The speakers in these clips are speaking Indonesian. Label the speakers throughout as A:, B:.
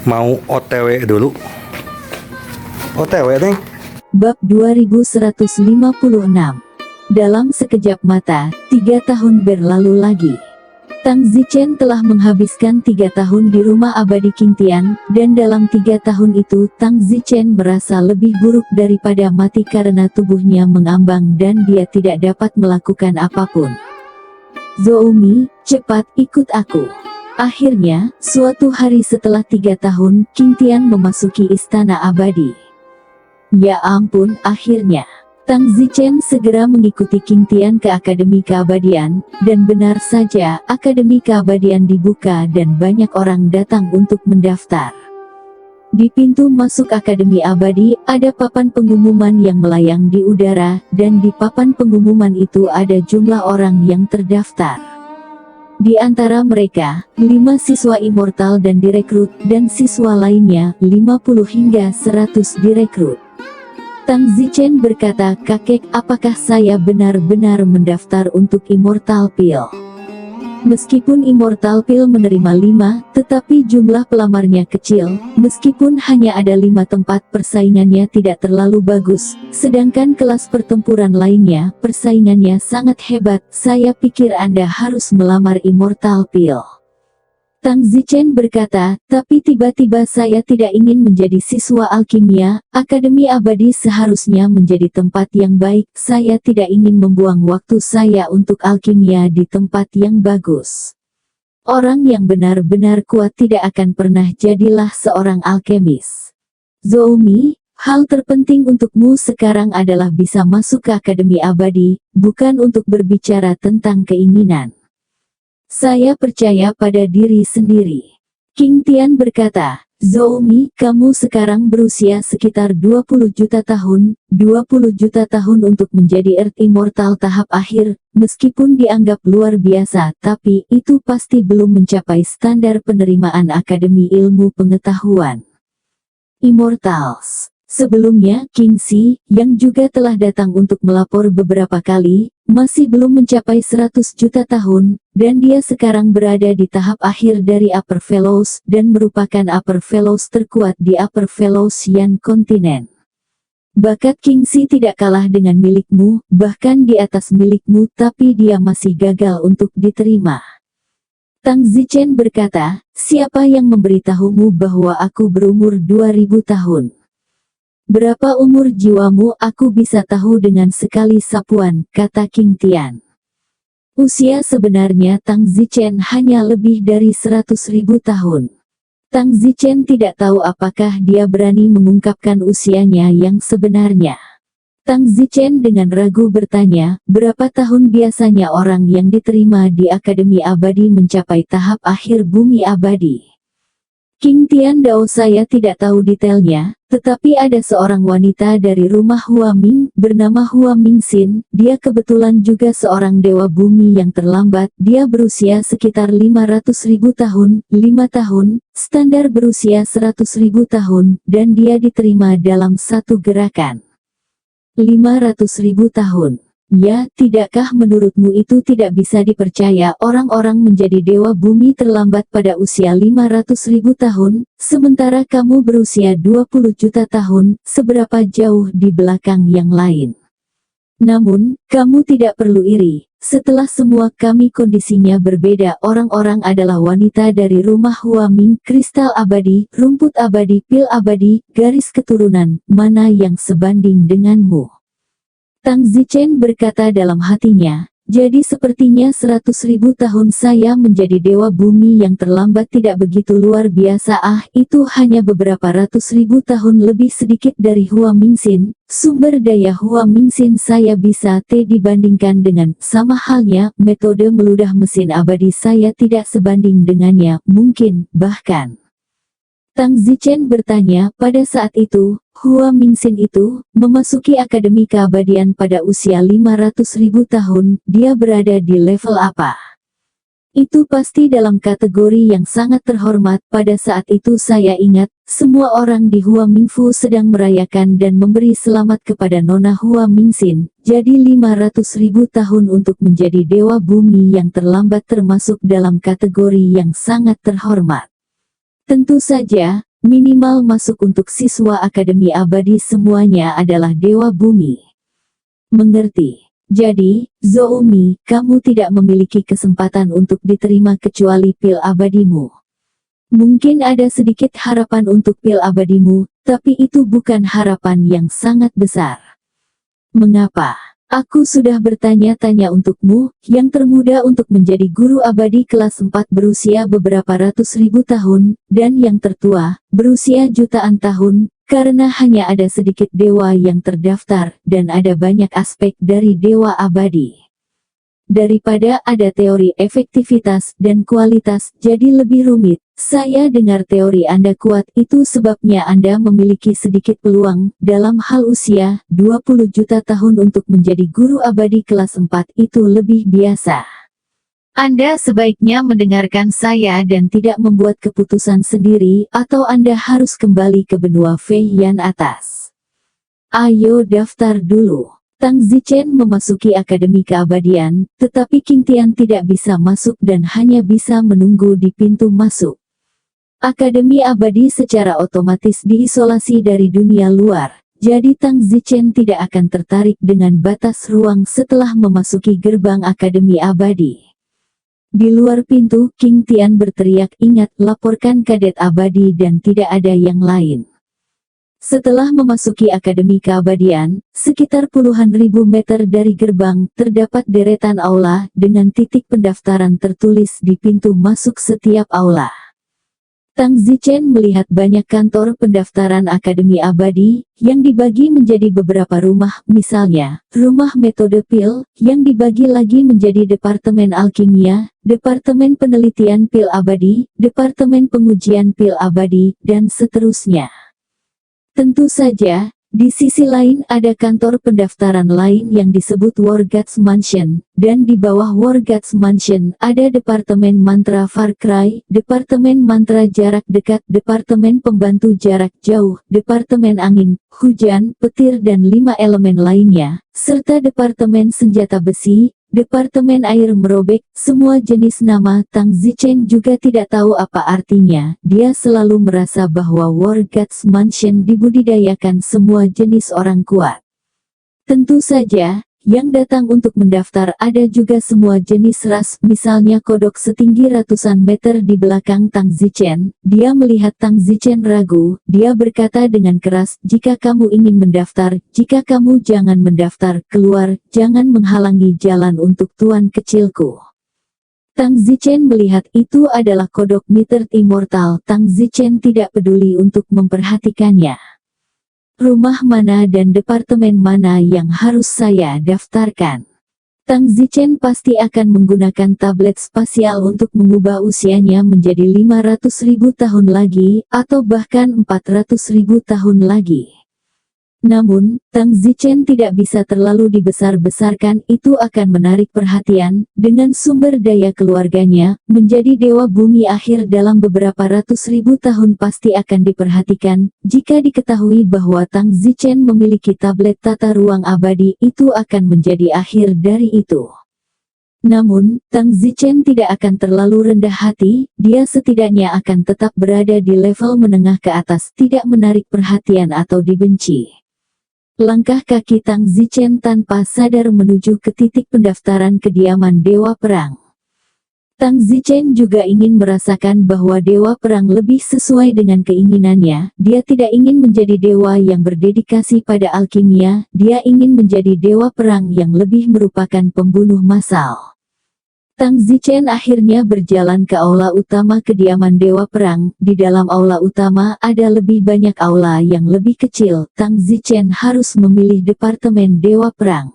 A: Mau OTW dulu. OTW nih.
B: Bab 2156. Dalam sekejap mata, 3 tahun berlalu lagi. Tang Zichen telah menghabiskan 3 tahun di rumah abadi Qingtian, dan dalam 3 tahun itu Tang Zichen merasa lebih buruk daripada mati karena tubuhnya mengambang dan dia tidak dapat melakukan apapun. Zoumi, cepat ikut aku. Akhirnya, suatu hari setelah 3 tahun, Qingtian memasuki istana abadi. Ya ampun, akhirnya. Tang Zichen segera mengikuti Qingtian ke Akademi Keabadian, dan benar saja, Akademi Keabadian dibuka dan banyak orang datang untuk mendaftar. Di pintu masuk Akademi Abadi, ada papan pengumuman yang melayang di udara, dan di papan pengumuman itu ada jumlah orang yang terdaftar. Di antara mereka, 5 siswa immortal dan direkrut, dan siswa lainnya, 50 hingga 100 direkrut. Tang Zichen berkata, "Kakek, apakah saya benar-benar mendaftar untuk Immortal Pil?" Meskipun Immortal Pil menerima 5, tetapi jumlah pelamarnya kecil, meskipun hanya ada 5 tempat persaingannya tidak terlalu bagus, sedangkan kelas pertempuran lainnya, persaingannya sangat hebat, saya pikir Anda harus melamar Immortal Pil. Tang Zichen berkata, tapi tiba-tiba saya tidak ingin menjadi siswa alkimia, Akademi Abadi seharusnya menjadi tempat yang baik, saya tidak ingin membuang waktu saya untuk alkimia di tempat yang bagus. Orang yang benar-benar kuat tidak akan pernah jadilah seorang alkemis. Zoumi, hal terpenting untukmu sekarang adalah bisa masuk ke Akademi Abadi, bukan untuk berbicara tentang keinginan. Saya percaya pada diri sendiri. Qingtian berkata, Zoumi, kamu sekarang berusia sekitar 20 juta tahun, 20 juta tahun untuk menjadi Earth Immortal tahap akhir, meskipun dianggap luar biasa, tapi itu pasti belum mencapai standar penerimaan Akademi Ilmu Pengetahuan Immortals. Sebelumnya, Qingxi, yang juga telah datang untuk melapor beberapa kali, masih belum mencapai 100 juta tahun, dan dia sekarang berada di tahap akhir dari Upper Fellows, dan merupakan Upper Fellows terkuat di Upper Fellowsian kontinen. Bakat Qingxi tidak kalah dengan milikmu, bahkan di atas milikmu, tapi dia masih gagal untuk diterima. Tang Zichen berkata, siapa yang memberitahumu bahwa aku berumur 2000 tahun? Berapa umur jiwamu? Aku bisa tahu dengan sekali sapuan, kata Qingtian. Usia sebenarnya Tang Zichen hanya lebih dari 100.000 tahun. Tang Zichen tidak tahu apakah dia berani mengungkapkan usianya yang sebenarnya. Tang Zichen dengan ragu bertanya, berapa tahun biasanya orang yang diterima di Akademi Abadi mencapai tahap akhir bumi abadi? Qingtian Dao, saya tidak tahu detailnya, tetapi ada seorang wanita dari rumah Hua Ming, bernama Hua Mingxin, dia kebetulan juga seorang dewa bumi yang terlambat, dia berusia sekitar 500.000 tahun, 5 tahun, standar berusia 100.000 tahun, dan dia diterima dalam satu gerakan. 500.000 tahun. Ya, tidakkah menurutmu itu tidak bisa dipercaya? Orang-orang menjadi dewa bumi terlambat pada usia 500.000 tahun, sementara kamu berusia 20 juta tahun, seberapa jauh di belakang yang lain. Namun, kamu tidak perlu iri, setelah semua kami kondisinya berbeda. Orang-orang adalah wanita dari rumah Hua Ming, kristal abadi, rumput abadi, pil abadi, garis keturunan, mana yang sebanding denganmu? Tang Zichen berkata dalam hatinya, jadi sepertinya 100.000 tahun saya menjadi dewa bumi yang terlambat tidak begitu luar biasa. Itu hanya beberapa ratus ribu tahun lebih sedikit dari Hua Mingxin. Sumber daya Hua Mingxin saya bisa dibandingkan dengan, sama halnya, metode meludah mesin abadi saya tidak sebanding dengannya, mungkin, bahkan. Tang Zichen bertanya, pada saat itu, Hua Mingxin itu, memasuki Akademi Keabadian pada usia 500.000 tahun, dia berada di level apa? Itu pasti dalam kategori yang sangat terhormat. Pada saat itu saya ingat, semua orang di Hua Mingfu sedang merayakan dan memberi selamat kepada Nona Hua Mingxin, jadi 500.000 tahun untuk menjadi dewa bumi yang terlambat termasuk dalam kategori yang sangat terhormat. Tentu saja, minimal masuk untuk siswa Akademi Abadi semuanya adalah Dewa Bumi. Mengerti? Jadi, Zoumi, kamu tidak memiliki kesempatan untuk diterima kecuali pil abadimu. Mungkin ada sedikit harapan untuk pil abadimu, tapi itu bukan harapan yang sangat besar. Mengapa? Aku sudah bertanya-tanya untukmu, yang termuda untuk menjadi guru abadi kelas 4 berusia beberapa ratus ribu tahun, dan yang tertua, berusia jutaan tahun, karena hanya ada sedikit dewa yang terdaftar, dan ada banyak aspek dari dewa abadi. Daripada ada teori efektivitas dan kualitas jadi lebih rumit, saya dengar teori Anda kuat, itu sebabnya Anda memiliki sedikit peluang, dalam hal usia, 20 juta tahun untuk menjadi guru abadi kelas 4 itu lebih biasa. Anda sebaiknya mendengarkan saya dan tidak membuat keputusan sendiri, atau Anda harus kembali ke benua Fei Yan atas. Ayo daftar dulu. Tang Zichen memasuki Akademi Keabadian, tetapi King Tian tidak bisa masuk dan hanya bisa menunggu di pintu masuk. Akademi Abadi secara otomatis diisolasi dari dunia luar, jadi Tang Zichen tidak akan tertarik dengan batas ruang setelah memasuki gerbang Akademi Abadi. Di luar pintu, King Tian berteriak, "Ingat, laporkan kadet abadi dan tidak ada yang lain." Setelah memasuki Akademi Keabadian, sekitar puluhan ribu meter dari gerbang, terdapat deretan aula, dengan titik pendaftaran tertulis di pintu masuk setiap aula. Tang Zichen melihat banyak kantor pendaftaran Akademi Abadi, yang dibagi menjadi beberapa rumah, misalnya, rumah metode pil, yang dibagi lagi menjadi Departemen Alkimia, Departemen Penelitian Pil Abadi, Departemen Pengujian Pil Abadi, dan seterusnya. Tentu saja, di sisi lain ada kantor pendaftaran lain yang disebut War Gods Mansion, dan di bawah War Gods Mansion ada Departemen Mantra Far Cry, Departemen Mantra Jarak Dekat, Departemen Pembantu Jarak Jauh, Departemen Angin, Hujan, Petir dan 5 elemen lainnya, serta Departemen Senjata Besi, Departemen Air Merobek. Semua jenis nama. Tang Zichen juga tidak tahu apa artinya. Dia selalu merasa bahwa War Gods Mansion dibudidayakan semua jenis orang kuat. Tentu saja, yang datang untuk mendaftar ada juga semua jenis ras, misalnya kodok setinggi ratusan meter di belakang Tang Zichen. Dia melihat Tang Zichen ragu, dia berkata dengan keras, "Jika kamu ingin mendaftar, jika kamu jangan mendaftar, keluar, jangan menghalangi jalan untuk tuan kecilku." Tang Zichen melihat itu adalah kodok Metered Immortal. Tang Zichen tidak peduli untuk memperhatikannya. Rumah mana dan departemen mana yang harus saya daftarkan? Tang Zichen pasti akan menggunakan tablet spasial untuk mengubah usianya menjadi 500.000 tahun lagi, atau bahkan 400.000 tahun lagi. Namun, Tang Zichen tidak bisa terlalu dibesar-besarkan, itu akan menarik perhatian, dengan sumber daya keluarganya, menjadi dewa bumi akhir dalam beberapa ratus ribu tahun pasti akan diperhatikan. Jika diketahui bahwa Tang Zichen memiliki tablet tata ruang abadi, itu akan menjadi akhir dari itu. Namun, Tang Zichen tidak akan terlalu rendah hati, dia setidaknya akan tetap berada di level menengah ke atas, tidak menarik perhatian atau dibenci. Langkah kaki Tang Zichen tanpa sadar menuju ke titik pendaftaran kediaman Dewa Perang. Tang Zichen juga ingin merasakan bahwa Dewa Perang lebih sesuai dengan keinginannya. Dia tidak ingin menjadi dewa yang berdedikasi pada alkimia, dia ingin menjadi Dewa Perang yang lebih merupakan pembunuh massal. Tang Zichen akhirnya berjalan ke aula utama kediaman Dewa Perang. Di dalam aula utama ada lebih banyak aula yang lebih kecil. Tang Zichen harus memilih departemen Dewa Perang.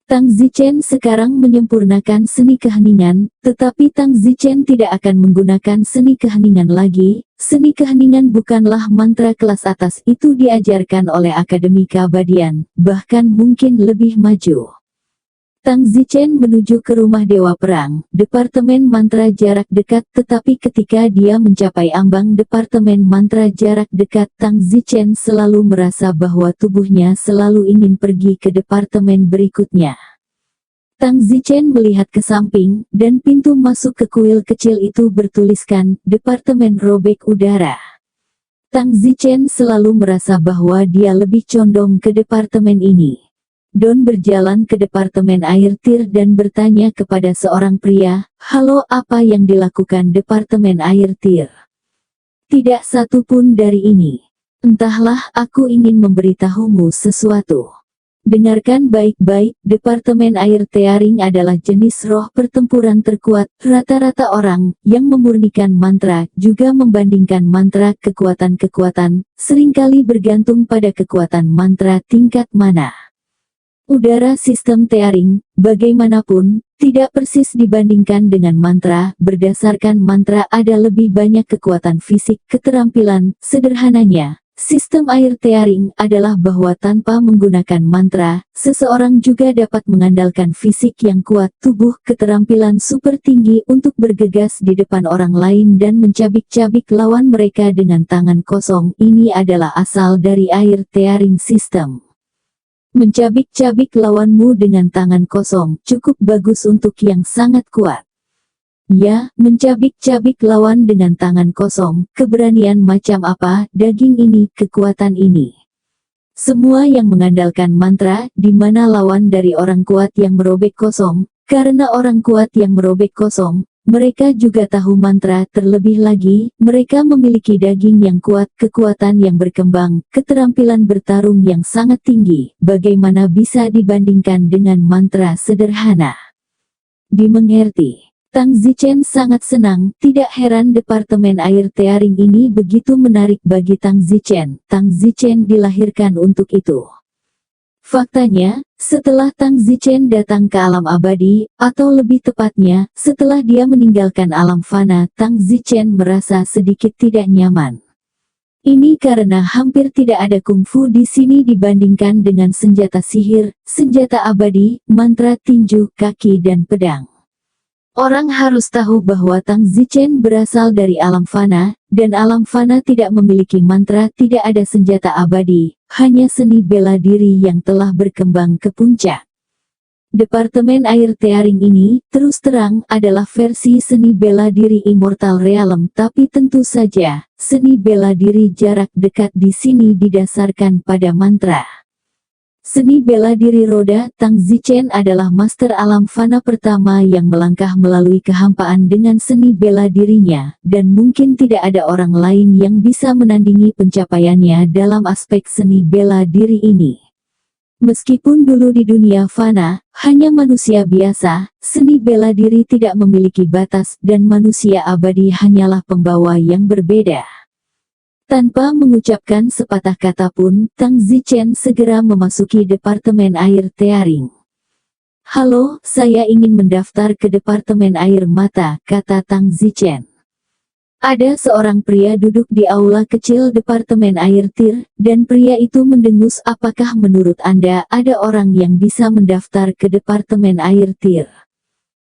B: Tang Zichen sekarang menyempurnakan seni keheningan, tetapi Tang Zichen tidak akan menggunakan seni keheningan lagi. Seni keheningan bukanlah mantra kelas atas, itu diajarkan oleh Akademi Keabadian, bahkan mungkin lebih maju. Tang Zichen menuju ke rumah Dewa Perang, Departemen Mantra Jarak Dekat, tetapi ketika dia mencapai ambang Departemen Mantra Jarak Dekat, Tang Zichen selalu merasa bahwa tubuhnya selalu ingin pergi ke departemen berikutnya. Tang Zichen melihat ke samping, dan pintu masuk ke kuil kecil itu bertuliskan, Departemen Robek Udara. Tang Zichen selalu merasa bahwa dia lebih condong ke departemen ini. Don berjalan ke departemen air tir dan bertanya kepada seorang pria, "Halo, apa yang dilakukan departemen air tir?" "Tidak satu pun dari ini." "Entahlah, aku ingin memberitahumu sesuatu. Dengarkan baik-baik, departemen air tearing adalah jenis roh pertempuran terkuat. Rata-rata orang yang memurnikan mantra juga membandingkan mantra kekuatan-kekuatan, seringkali bergantung pada kekuatan mantra tingkat mana. Udara sistem tearing, bagaimanapun, tidak persis dibandingkan dengan mantra. Berdasarkan mantra ada lebih banyak kekuatan fisik, keterampilan. Sederhananya, sistem air tearing adalah bahwa tanpa menggunakan mantra, seseorang juga dapat mengandalkan fisik yang kuat, tubuh, keterampilan super tinggi untuk bergegas di depan orang lain dan mencabik-cabik lawan mereka dengan tangan kosong. Ini adalah asal dari air tearing system. Mencabik-cabik lawanmu dengan tangan kosong cukup bagus untuk yang sangat kuat. Ya, mencabik-cabik lawan dengan tangan kosong, keberanian macam apa, daging ini, kekuatan ini. Semua yang mengandalkan mantra, di mana lawan dari orang kuat yang merobek kosong, karena orang kuat yang merobek kosong, mereka juga tahu mantra. Terlebih lagi, mereka memiliki daging yang kuat, kekuatan yang berkembang, keterampilan bertarung yang sangat tinggi. Bagaimana bisa dibandingkan dengan mantra sederhana? Dimengerti. Tang Zichen sangat senang, tidak heran departemen air tearing ini begitu menarik bagi Tang Zichen. Tang Zichen dilahirkan untuk itu. Faktanya, setelah Tang Zichen datang ke alam abadi, atau lebih tepatnya, setelah dia meninggalkan alam fana, Tang Zichen merasa sedikit tidak nyaman. Ini karena hampir tidak ada kungfu di sini dibandingkan dengan senjata sihir, senjata abadi, mantra tinju, kaki dan pedang. Orang harus tahu bahwa Tang Zichen berasal dari alam fana, dan alam fana tidak memiliki mantra, tidak ada senjata abadi, hanya seni bela diri yang telah berkembang ke puncak. Departemen air tearing ini, terus terang, adalah versi seni bela diri Immortal Realm, tapi tentu saja, seni bela diri jarak dekat di sini didasarkan pada mantra. Seni bela diri roda. Tang Zichen adalah master alam fana pertama yang melangkah melalui kehampaan dengan seni bela dirinya, dan mungkin tidak ada orang lain yang bisa menandingi pencapaiannya dalam aspek seni bela diri ini. Meskipun dulu di dunia fana, hanya manusia biasa, seni bela diri tidak memiliki batas dan manusia abadi hanyalah pembawa yang berbeda. Tanpa mengucapkan sepatah kata pun, Tang Zichen segera memasuki departemen air tearing. "Halo, saya ingin mendaftar ke departemen air mata," kata Tang Zichen. Ada seorang pria duduk di aula kecil departemen air tir, dan pria itu mendengus. "Apakah menurut Anda ada orang yang bisa mendaftar ke departemen air tir?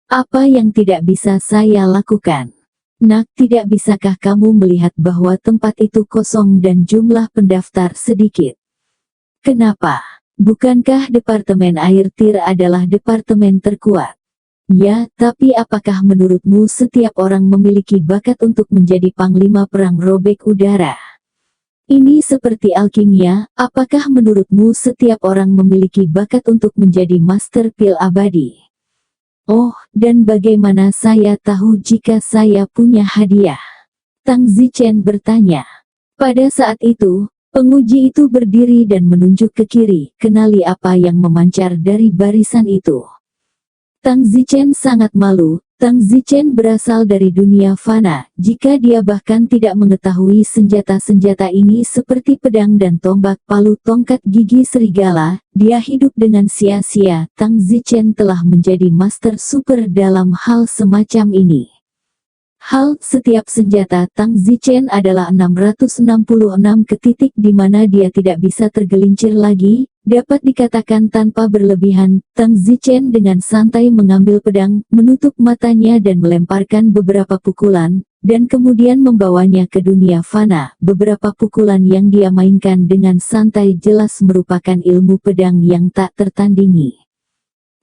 B: Apa yang tidak bisa saya lakukan?" "Nak, tidak bisakah kamu melihat bahwa tempat itu kosong dan jumlah pendaftar sedikit?" "Kenapa? Bukankah departemen air tir adalah departemen terkuat?" "Ya, tapi apakah menurutmu setiap orang memiliki bakat untuk menjadi panglima perang robek udara? Ini seperti alkimia, apakah menurutmu setiap orang memiliki bakat untuk menjadi master pil abadi?" "Oh, dan bagaimana saya tahu jika saya punya hadiah?" Tang Zichen bertanya. Pada saat itu, penguji itu berdiri dan menunjuk ke kiri. "Kenali apa yang memancar dari barisan itu?" Tang Zichen sangat malu. Tang Zichen berasal dari dunia fana. Jika dia bahkan tidak mengetahui senjata-senjata ini seperti pedang dan tombak, palu, tongkat gigi serigala, dia hidup dengan sia-sia. Tang Zichen telah menjadi master super dalam hal semacam ini. Setiap senjata Tang Zichen adalah 666 ke titik di mana dia tidak bisa tergelincir lagi. Dapat dikatakan tanpa berlebihan, Tang Zichen dengan santai mengambil pedang, menutup matanya dan melemparkan beberapa pukulan, dan kemudian membawanya ke dunia fana. Beberapa pukulan yang dia mainkan dengan santai jelas merupakan ilmu pedang yang tak tertandingi.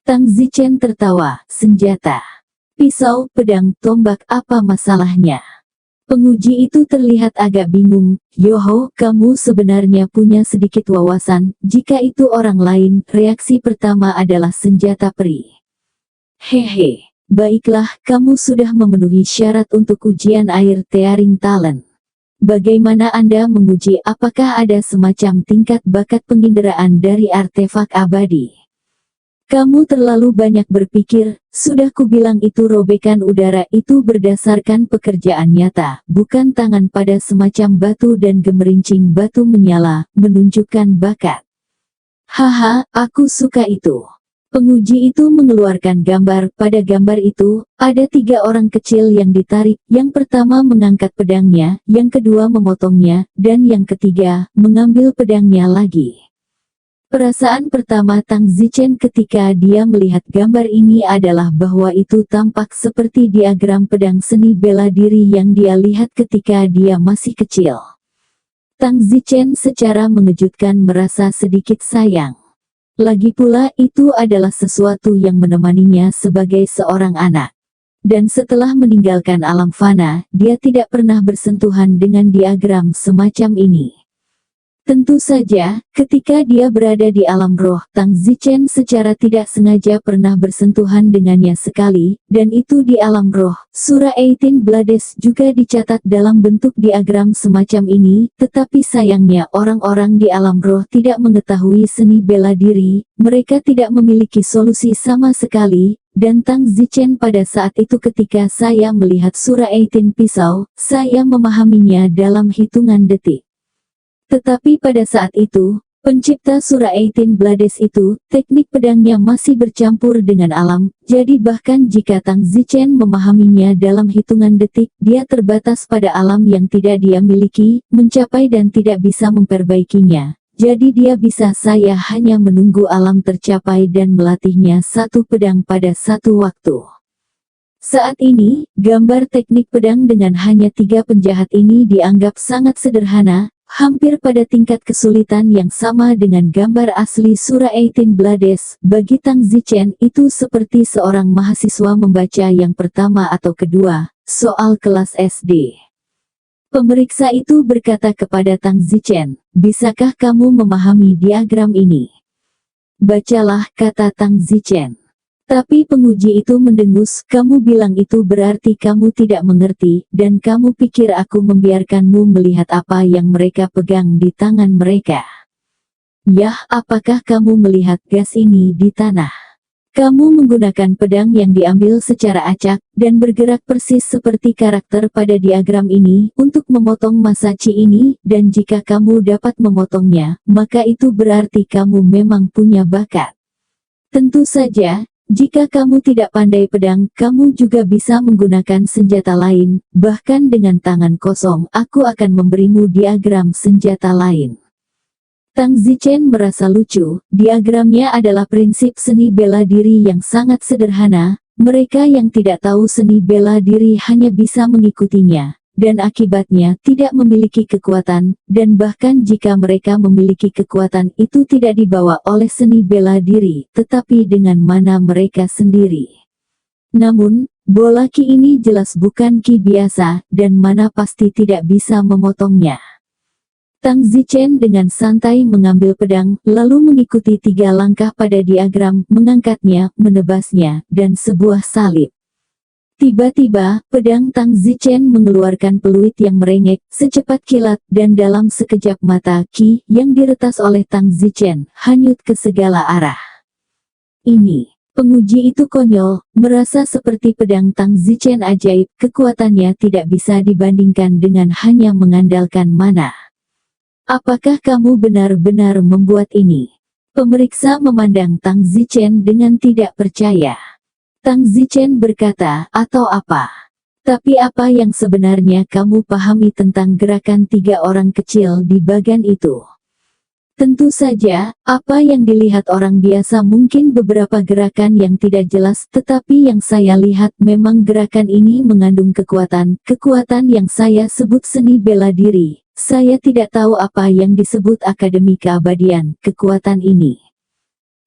B: Tang Zichen tertawa. "Senjata. Pisau, pedang, tombak, apa masalahnya? Penguji itu terlihat agak bingung. Yoho, kamu sebenarnya punya sedikit wawasan. Jika itu orang lain, reaksi pertama adalah senjata peri. Hehe, baiklah, kamu sudah memenuhi syarat untuk ujian air tearing talent. Bagaimana Anda menguji apakah ada semacam tingkat bakat penginderaan dari artefak abadi? Kamu terlalu banyak berpikir, sudah kubilang itu robekan udara itu berdasarkan pekerjaan nyata, bukan tangan pada semacam batu dan gemerincing batu menyala, menunjukkan bakat. Haha, aku suka itu. Penguji itu mengeluarkan gambar. Pada gambar itu, ada 3 orang kecil yang ditarik. Yang pertama mengangkat pedangnya, yang kedua memotongnya, dan yang ketiga, mengambil pedangnya lagi. Perasaan pertama Tang Zichen ketika dia melihat gambar ini adalah bahwa itu tampak seperti diagram pedang seni bela diri yang dia lihat ketika dia masih kecil. Tang Zichen secara mengejutkan merasa sedikit sayang. Lagi pula itu adalah sesuatu yang menemaninya sebagai seorang anak. Dan setelah meninggalkan alam fana, dia tidak pernah bersentuhan dengan diagram semacam ini. Tentu saja, ketika dia berada di alam roh, Tang Zichen secara tidak sengaja pernah bersentuhan dengannya sekali, dan itu di alam roh. Surah 18 Blades juga dicatat dalam bentuk diagram semacam ini, tetapi sayangnya orang-orang di alam roh tidak mengetahui seni bela diri, mereka tidak memiliki solusi sama sekali, dan Tang Zichen pada saat itu ketika saya melihat surah 18 pisau, saya memahaminya dalam hitungan detik. Tetapi pada saat itu, pencipta surah 18 Blades itu, teknik pedangnya masih bercampur dengan alam, jadi bahkan jika Tang Zichen memahaminya dalam hitungan detik, dia terbatas pada alam yang tidak dia miliki, mencapai dan tidak bisa memperbaikinya. Jadi dia bisa saya hanya menunggu alam tercapai dan melatihnya satu pedang pada satu waktu. Saat ini, gambar teknik pedang dengan hanya 3 penjahat ini dianggap sangat sederhana, hampir pada tingkat kesulitan yang sama dengan gambar asli surah 18 Blades. Bagi Tang Zichen itu seperti seorang mahasiswa membaca yang pertama atau kedua, soal kelas SD. Pemeriksa itu berkata kepada Tang Zichen, bisakah kamu memahami diagram ini? Bacalah, kata Tang Zichen. Tapi penguji itu mendengus, kamu bilang itu berarti kamu tidak mengerti, dan kamu pikir aku membiarkanmu melihat apa yang mereka pegang di tangan mereka. Yah, apakah kamu melihat gas ini di tanah? Kamu menggunakan pedang yang diambil secara acak, dan bergerak persis seperti karakter pada diagram ini, untuk memotong masa Qi ini, dan jika kamu dapat memotongnya, maka itu berarti kamu memang punya bakat. Tentu saja, jika kamu tidak pandai pedang, kamu juga bisa menggunakan senjata lain, bahkan dengan tangan kosong, aku akan memberimu diagram senjata lain. Tang Zichen merasa lucu, diagramnya adalah prinsip seni bela diri yang sangat sederhana, mereka yang tidak tahu seni bela diri hanya bisa mengikutinya, dan akibatnya tidak memiliki kekuatan, dan bahkan jika mereka memiliki kekuatan itu tidak dibawa oleh seni bela diri, tetapi dengan mana mereka sendiri. Namun, bola Qi ini jelas bukan Qi biasa, dan mana pasti tidak bisa memotongnya. Tang Zichen dengan santai mengambil pedang, lalu mengikuti 3 langkah pada diagram, mengangkatnya, menebasnya, dan sebuah salib. Tiba-tiba, pedang Tang Zichen mengeluarkan peluit yang merengek, secepat kilat, dan dalam sekejap mata, Qi, yang diretas oleh Tang Zichen, hanyut ke segala arah. Ini, penguji itu konyol, merasa seperti pedang Tang Zichen ajaib, kekuatannya tidak bisa dibandingkan dengan hanya mengandalkan mana. Apakah kamu benar-benar membuat ini? Pemeriksa memandang Tang Zichen dengan tidak percaya. Tang Zichen berkata, atau apa? Tapi apa yang sebenarnya kamu pahami tentang gerakan 3 orang kecil di bagian itu? Tentu saja, apa yang dilihat orang biasa mungkin beberapa gerakan yang tidak jelas, tetapi yang saya lihat memang gerakan ini mengandung kekuatan yang saya sebut seni bela diri. Saya tidak tahu apa yang disebut Akademi Keabadian, kekuatan ini.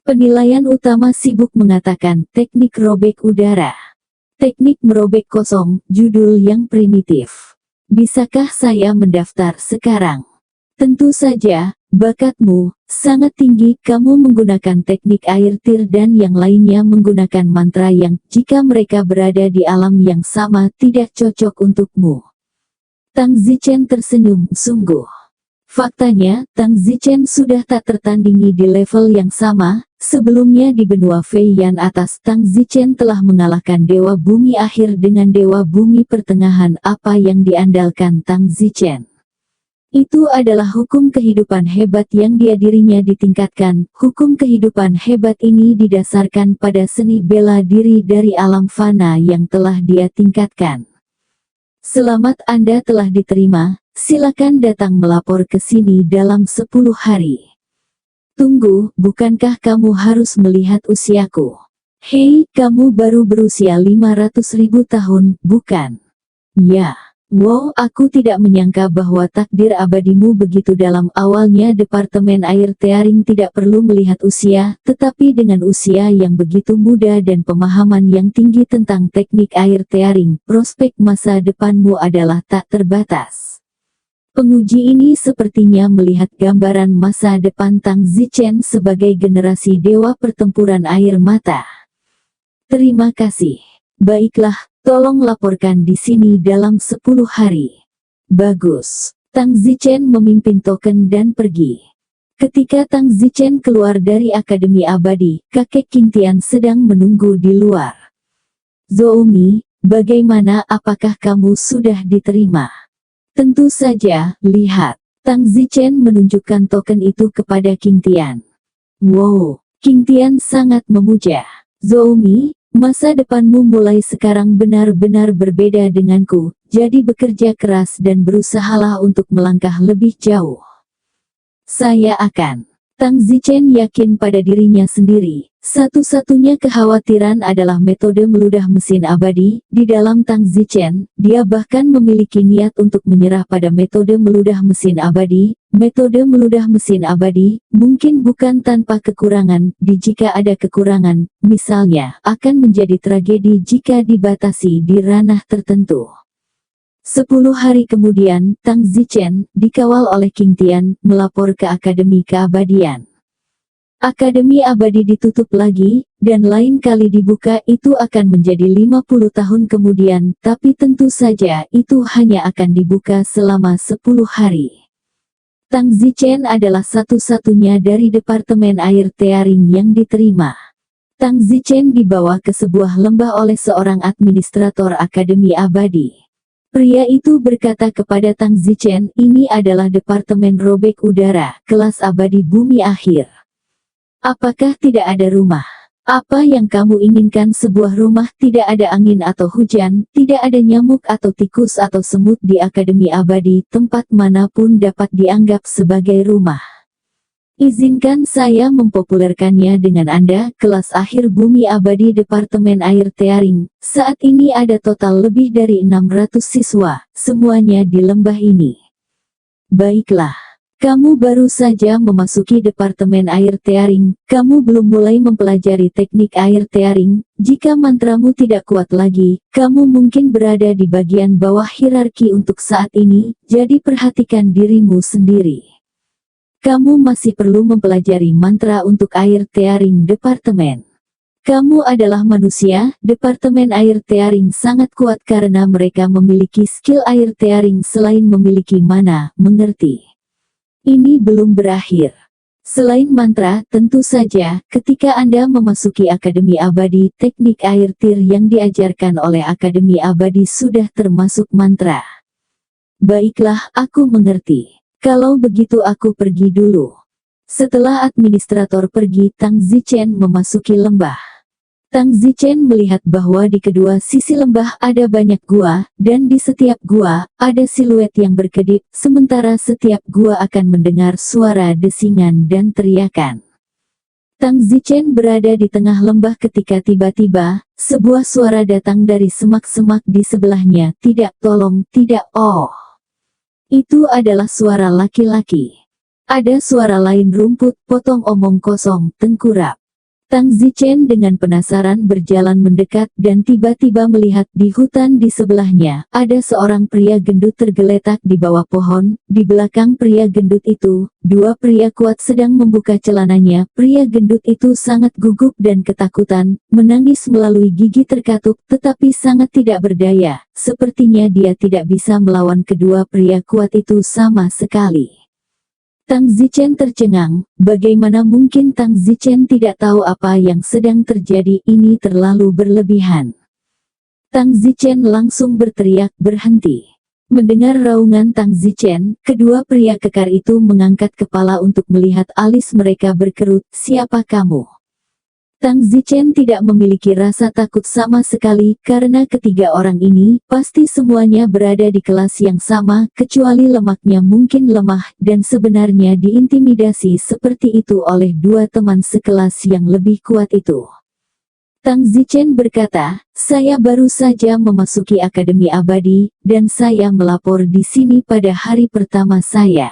B: Penilaian utama sibuk mengatakan, teknik robek udara. Teknik merobek kosong, judul yang primitif. Bisakah saya mendaftar sekarang? Tentu saja, bakatmu sangat tinggi. Kamu menggunakan teknik air tir dan yang lainnya menggunakan mantra yang, jika mereka berada di alam yang sama, tidak cocok untukmu. Tang Zichen tersenyum sungguh. Faktanya, Tang Zichen sudah tak tertandingi di level yang sama. Sebelumnya di benua Fei Yan atas, Tang Zichen telah mengalahkan Dewa Bumi Akhir dengan Dewa Bumi Pertengahan. Apa yang diandalkan Tang Zichen? Itu adalah hukum kehidupan hebat yang dirinya ditingkatkan. Hukum kehidupan hebat ini didasarkan pada seni bela diri dari alam fana yang telah dia tingkatkan. Selamat, Anda telah diterima. Silakan datang melapor ke sini dalam 10 hari. Tunggu, bukankah kamu harus melihat usiaku? Hei, kamu baru berusia 500.000 tahun, bukan? Ya. Wow, aku tidak menyangka bahwa takdir abadimu begitu dalam. Awalnya Departemen Air Tearing tidak perlu melihat usia, tetapi dengan usia yang begitu muda dan pemahaman yang tinggi tentang teknik air tearing, prospek masa depanmu adalah tak terbatas. Penguji ini sepertinya melihat gambaran masa depan Tang Zichen sebagai generasi dewa pertempuran air mata. Terima kasih. Baiklah, tolong laporkan di sini dalam 10 hari. Bagus. Tang Zichen memimpin token dan pergi. Ketika Tang Zichen keluar dari Akademi Abadi, kakek Qing Tian sedang menunggu di luar. Zhou-Mi, bagaimana, apakah kamu sudah diterima? Tentu saja, lihat. Tang Zichen menunjukkan token itu kepada Qing Tian. Wow, Qing Tian sangat memuja. Zhou-Mi, masa depanmu mulai sekarang benar-benar berbeda denganku, jadi bekerja keras dan berusahalah untuk melangkah lebih jauh. Saya akan. Tang Zichen yakin pada dirinya sendiri. Satu-satunya kekhawatiran adalah metode meludah mesin abadi. Di dalam Tang Zichen, dia bahkan memiliki niat untuk menyerah pada metode meludah mesin abadi. Metode meludah mesin abadi, mungkin bukan tanpa kekurangan. Jika ada kekurangan, misalnya, akan menjadi tragedi jika dibatasi di ranah tertentu. 10 hari kemudian, Tang Zichen, dikawal oleh Qing Tian, melapor ke Akademi Keabadian. Akademi Abadi ditutup lagi, dan lain kali dibuka itu akan menjadi 50 tahun kemudian, tapi tentu saja itu hanya akan dibuka selama 10 hari. Tang Zichen adalah satu-satunya dari Departemen Air Tearing yang diterima. Tang Zichen dibawa ke sebuah lembah oleh seorang administrator Akademi Abadi. Pria itu berkata kepada Tang Zichen, ini adalah Departemen Robek Udara, kelas abadi bumi akhir. Apakah tidak ada rumah? Apa yang kamu inginkan? Sebuah rumah, tidak ada angin atau hujan, tidak ada nyamuk atau tikus atau semut di Akademi Abadi, tempat manapun dapat dianggap sebagai rumah. Izinkan saya mempopulerkannya dengan Anda, kelas akhir bumi abadi Departemen Air Tearing. Saat ini ada total lebih dari 600 siswa, semuanya di lembah ini. Baiklah. Kamu baru saja memasuki Departemen Air Tearing, kamu belum mulai mempelajari teknik air tearing. Jika mantramu tidak kuat lagi, kamu mungkin berada di bagian bawah hierarki untuk saat ini, jadi perhatikan dirimu sendiri. Kamu masih perlu mempelajari mantra untuk air tearing departemen. Kamu adalah manusia, Departemen Air Tearing sangat kuat karena mereka memiliki skill air tearing selain memiliki mana, mengerti. Ini belum berakhir. Selain mantra, tentu saja, ketika Anda memasuki Akademi Abadi, teknik air tir yang diajarkan oleh Akademi Abadi sudah termasuk mantra. Baiklah, aku mengerti. Kalau begitu aku pergi dulu. Setelah administrator pergi, Tang Zichen memasuki lembah. Tang Zichen melihat bahwa di kedua sisi lembah ada banyak gua, dan di setiap gua, ada siluet yang berkedip, sementara setiap gua akan mendengar suara desingan dan teriakan. Tang Zichen berada di tengah lembah ketika tiba-tiba, sebuah suara datang dari semak-semak di sebelahnya, tidak, tolong, tidak, oh. Itu adalah suara laki-laki. Ada suara lain, rumput, potong omong kosong, tengkurap. Tang Zichen dengan penasaran berjalan mendekat dan tiba-tiba melihat di hutan di sebelahnya, ada seorang pria gendut tergeletak di bawah pohon. Di belakang pria gendut itu, dua pria kuat sedang membuka celananya. Pria gendut itu sangat gugup dan ketakutan, menangis melalui gigi terkatup, tetapi sangat tidak berdaya. Sepertinya dia tidak bisa melawan kedua pria kuat itu sama sekali. Tang Zichen tercengang, bagaimana mungkin Tang Zichen tidak tahu apa yang sedang terjadi, ini terlalu berlebihan. Tang Zichen langsung berteriak berhenti. Mendengar raungan Tang Zichen, kedua pria kekar itu mengangkat kepala untuk melihat alis mereka berkerut. Siapa kamu? Tang Zichen tidak memiliki rasa takut sama sekali, karena ketiga orang ini, pasti semuanya berada di kelas yang sama, kecuali lemaknya mungkin lemah, dan sebenarnya diintimidasi seperti itu oleh dua teman sekelas yang lebih kuat itu. Tang Zichen berkata, saya baru saja memasuki Akademi Abadi, dan saya melapor di sini pada hari pertama saya.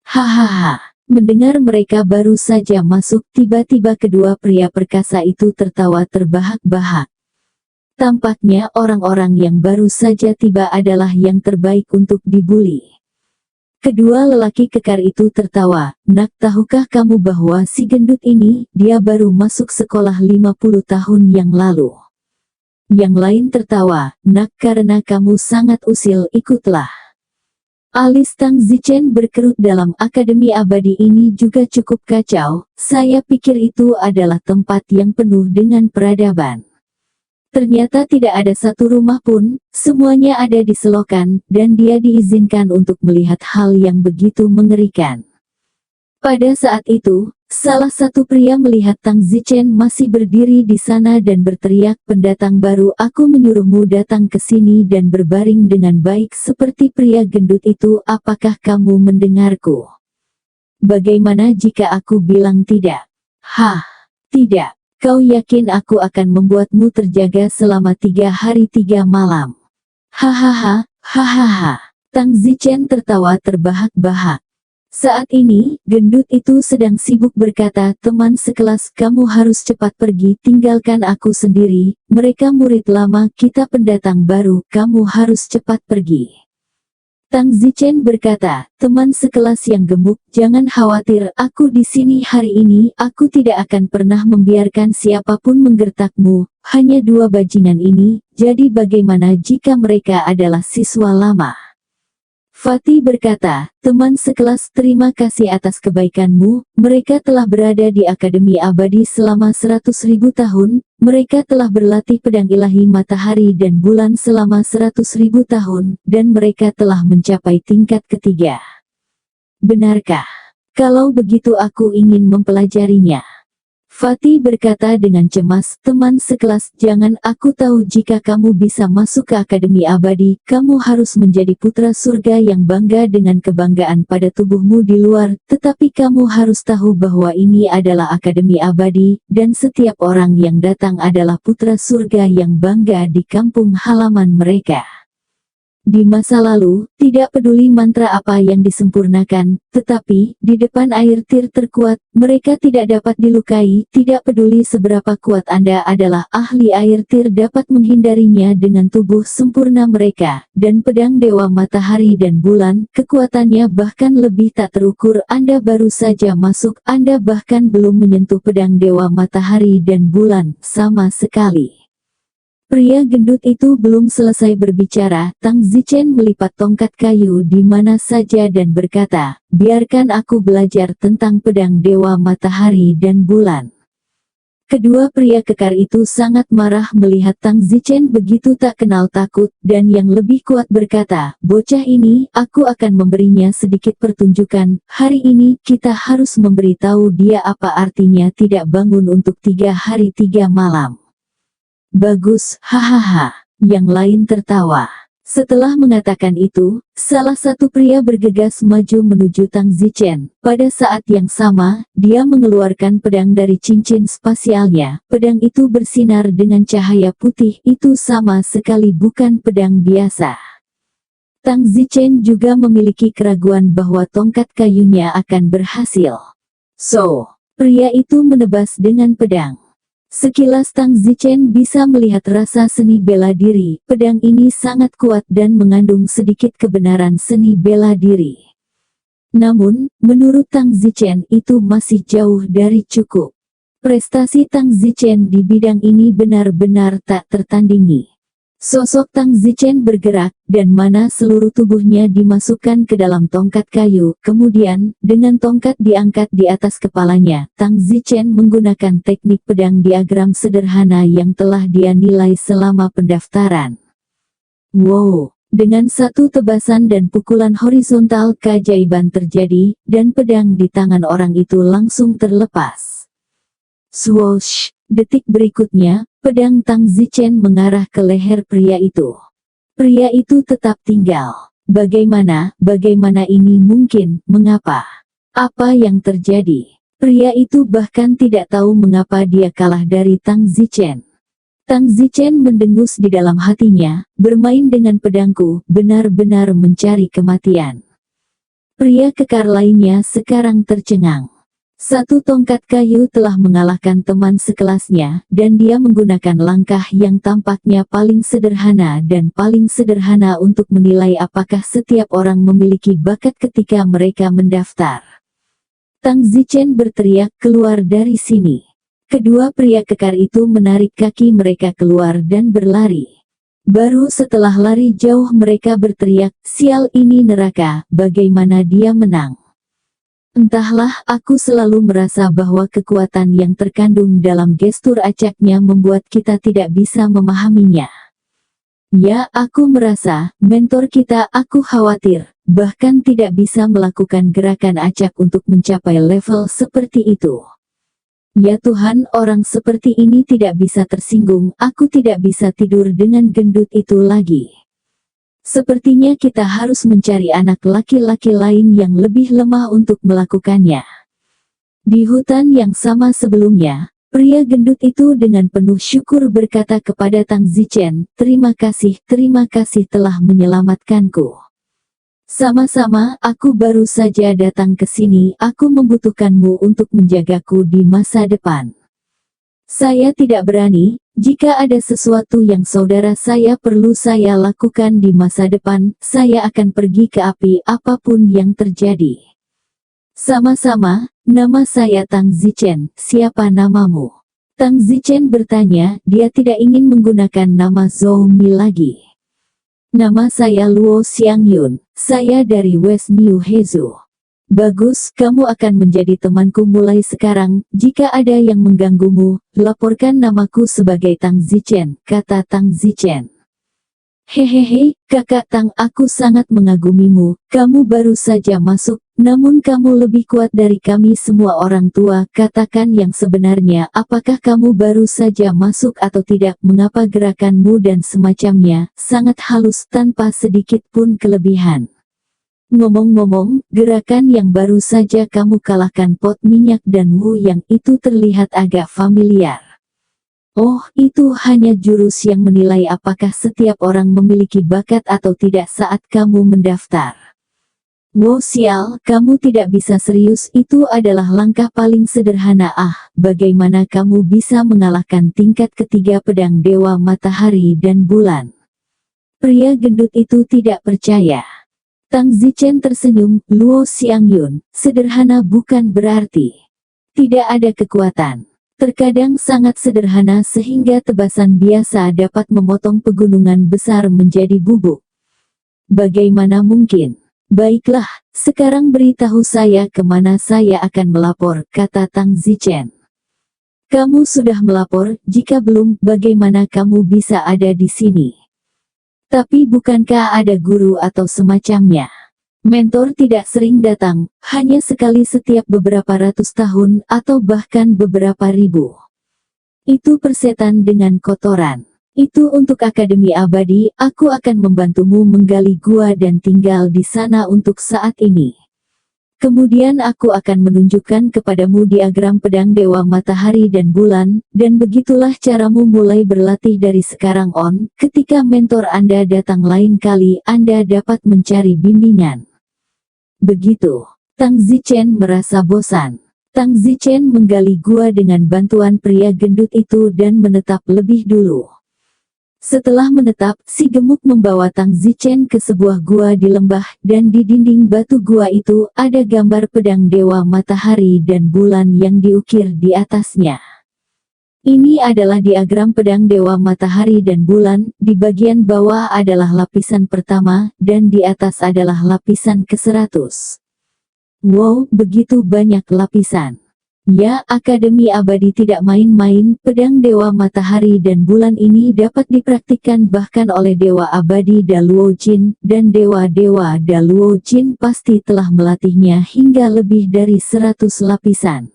B: Hahaha. Mendengar mereka baru saja masuk, tiba-tiba kedua pria perkasa itu tertawa terbahak-bahak. Tampaknya orang-orang yang baru saja tiba adalah yang terbaik untuk dibuli. Kedua lelaki kekar itu tertawa, nak, tahukah kamu bahwa si gendut ini, dia baru masuk sekolah 50 tahun yang lalu. Yang lain tertawa, nak, karena kamu sangat usil, ikutlah. Alis Tang Zichen berkerut. Dalam Akademi Abadi ini juga cukup kacau, saya pikir itu adalah tempat yang penuh dengan peradaban. Ternyata tidak ada satu rumah pun, semuanya ada di selokan, dan dia diizinkan untuk melihat hal yang begitu mengerikan. Pada saat itu, salah satu pria melihat Tang Zichen masih berdiri di sana dan berteriak, pendatang baru, aku menyuruhmu datang ke sini dan berbaring dengan baik seperti pria gendut itu. Apakah kamu mendengarku? Bagaimana jika aku bilang tidak? Hah, tidak. Kau yakin aku akan membuatmu terjaga selama 3 hari 3 malam? Hahaha, hahaha. Tang Zichen tertawa terbahak-bahak. Saat ini, gendut itu sedang sibuk berkata, teman sekelas, kamu harus cepat pergi, tinggalkan aku sendiri, mereka murid lama, kita pendatang baru, kamu harus cepat pergi. Tang Zichen berkata, teman sekelas yang gemuk, jangan khawatir, aku di sini hari ini, aku tidak akan pernah membiarkan siapapun menggertakmu, hanya dua bajingan ini, jadi bagaimana jika mereka adalah siswa lama? Fatih berkata, teman sekelas, terima kasih atas kebaikanmu, mereka telah berada di Akademi Abadi selama 100.000 tahun, mereka telah berlatih pedang ilahi matahari dan bulan selama 100.000 tahun, dan mereka telah mencapai tingkat ketiga. Benarkah? Kalau begitu aku ingin mempelajarinya. Fatih berkata dengan cemas, teman sekelas, jangan, aku tahu jika kamu bisa masuk ke Akademi Abadi, kamu harus menjadi putra surga yang bangga dengan kebanggaan pada tubuhmu di luar, tetapi kamu harus tahu bahwa ini adalah Akademi Abadi, dan setiap orang yang datang adalah putra surga yang bangga di kampung halaman mereka. Di masa lalu, tidak peduli mantra apa yang disempurnakan, tetapi, di depan air tir terkuat, mereka tidak dapat dilukai, tidak peduli seberapa kuat Anda adalah ahli air tir dapat menghindarinya dengan tubuh sempurna mereka, dan pedang Dewa Matahari dan Bulan, kekuatannya bahkan lebih tak terukur. Anda baru saja masuk, Anda bahkan belum menyentuh pedang Dewa Matahari dan Bulan, sama sekali. Pria gendut itu belum selesai berbicara, Tang Zichen melipat tongkat kayu di mana saja dan berkata, biarkan aku belajar tentang pedang Dewa Matahari dan Bulan. Kedua pria kekar itu sangat marah melihat Tang Zichen begitu tak kenal takut, dan yang lebih kuat berkata, bocah ini, aku akan memberinya sedikit pertunjukan, hari ini kita harus memberitahu dia apa artinya tidak bangun untuk 3 hari 3 malam. Bagus, hahaha. Yang lain tertawa. Setelah mengatakan itu, salah satu pria bergegas maju menuju Tang Zichen. Pada saat yang sama, dia mengeluarkan pedang dari cincin spasialnya. Pedang itu bersinar dengan cahaya putih, itu sama sekali bukan pedang biasa. Tang Zichen juga memiliki keraguan bahwa tongkat kayunya akan berhasil. So, Pria itu menebas dengan pedang. Sekilas Tang Zichen bisa melihat rasa seni bela diri. Pedang ini sangat kuat dan mengandung sedikit kebenaran seni bela diri. Namun, menurut Tang Zichen itu masih jauh dari cukup. Prestasi Tang Zichen di bidang ini benar-benar tak tertandingi. Sosok Tang Zichen bergerak, dan mana seluruh tubuhnya dimasukkan ke dalam tongkat kayu. Kemudian, dengan tongkat diangkat di atas kepalanya, Tang Zichen menggunakan teknik pedang diagram sederhana yang telah dia nilai selama pendaftaran. Wow! Dengan satu tebasan dan pukulan horizontal keajaiban terjadi, dan pedang di tangan orang itu langsung terlepas. Swoosh! Detik berikutnya, pedang Tang Zichen mengarah ke leher pria itu. Pria itu tetap tinggal. Bagaimana ini mungkin, mengapa? Apa yang terjadi? Pria itu bahkan tidak tahu mengapa dia kalah dari Tang Zichen. Tang Zichen mendengus di dalam hatinya, bermain dengan pedangku, benar-benar mencari kematian. Pria kekar lainnya sekarang tercengang. Satu tongkat kayu telah mengalahkan teman sekelasnya, dan dia menggunakan langkah yang tampaknya paling sederhana dan paling sederhana untuk menilai apakah setiap orang memiliki bakat ketika mereka mendaftar. Tang Zichen berteriak, "Keluar dari sini!" Kedua pria kekar itu menarik kaki mereka keluar dan berlari. Baru setelah lari jauh mereka berteriak, "Sial, ini neraka, bagaimana dia menang?" Entahlah, aku selalu merasa bahwa kekuatan yang terkandung dalam gestur acaknya membuat kita tidak bisa memahaminya. Ya, aku merasa, mentor kita, aku khawatir, bahkan tidak bisa melakukan gerakan acak untuk mencapai level seperti itu. Ya Tuhan, orang seperti ini tidak bisa tersinggung, aku tidak bisa tidur dengan gendut itu lagi. Sepertinya kita harus mencari anak laki-laki lain yang lebih lemah untuk melakukannya. Di hutan yang sama sebelumnya, pria gendut itu dengan penuh syukur berkata kepada Tang Zichen, terima kasih telah menyelamatkanku. Sama-sama, aku baru saja datang ke sini, aku membutuhkanmu untuk menjagaku di masa depan. Saya tidak berani, jika ada sesuatu yang saudara saya perlu saya lakukan di masa depan, saya akan pergi ke api apapun yang terjadi. Sama-sama, nama saya Tang Zichen, siapa namamu? Tang Zichen bertanya, dia tidak ingin menggunakan nama Zhou Mi lagi. Nama saya Luo Xiangyun, saya dari West New Hezu. Bagus, kamu akan menjadi temanku mulai sekarang. Jika ada yang mengganggumu, laporkan namaku sebagai Tang Zichen, kata Tang Zichen. Hehehe, kakak Tang, aku sangat mengagumimu. Kamu baru saja masuk, namun kamu lebih kuat dari kami semua orang tua. Katakan yang sebenarnya, apakah kamu baru saja masuk atau tidak? Mengapa gerakanmu dan semacamnya sangat halus tanpa sedikit pun kelebihan? Ngomong-ngomong, gerakan yang baru saja kamu kalahkan pot minyak dan Wu yang itu terlihat agak familiar. Oh, itu hanya jurus yang menilai apakah setiap orang memiliki bakat atau tidak saat kamu mendaftar. Wow, sial, kamu tidak bisa serius, itu adalah langkah paling sederhana. Bagaimana kamu bisa mengalahkan tingkat ketiga pedang Dewa Matahari dan Bulan? Pria gendut itu tidak percaya. Tang Zichen tersenyum, Luo Xiangyun, sederhana bukan berarti tidak ada kekuatan. Terkadang sangat sederhana sehingga tebasan biasa dapat memotong pegunungan besar menjadi bubuk. Bagaimana mungkin? Baiklah, sekarang beritahu saya kemana saya akan melapor, kata Tang Zichen. Kamu sudah melapor, jika belum, bagaimana kamu bisa ada di sini? Tapi bukankah ada guru atau semacamnya? Mentor tidak sering datang, hanya sekali setiap beberapa ratus tahun atau bahkan beberapa ribu. Itu persetan dengan kotoran. Itu untuk Akademi Abadi, aku akan membantumu menggali gua dan tinggal di sana untuk saat ini. Kemudian aku akan menunjukkan kepadamu diagram pedang Dewa Matahari dan Bulan, dan begitulah caramu mulai berlatih dari sekarang on. Ketika mentor Anda datang lain kali, Anda dapat mencari bimbingan. Begitu. Tang Zichen merasa bosan. Tang Zichen menggali gua dengan bantuan pria gendut itu dan menetap lebih dulu. Setelah menetap, si gemuk membawa Tang Zichen ke sebuah gua di lembah, dan di dinding batu gua itu ada gambar pedang dewa matahari dan bulan yang diukir di atasnya. Ini adalah diagram pedang dewa matahari dan bulan, di bagian bawah adalah lapisan pertama, dan di atas adalah lapisan ke-100. Wow, begitu banyak lapisan. Ya, Akademi Abadi tidak main-main, pedang dewa matahari dan bulan ini dapat dipraktikkan bahkan oleh Dewa Abadi Daluo Jin, dan Dewa-Dewa Daluo Jin pasti telah melatihnya hingga lebih dari 100 lapisan.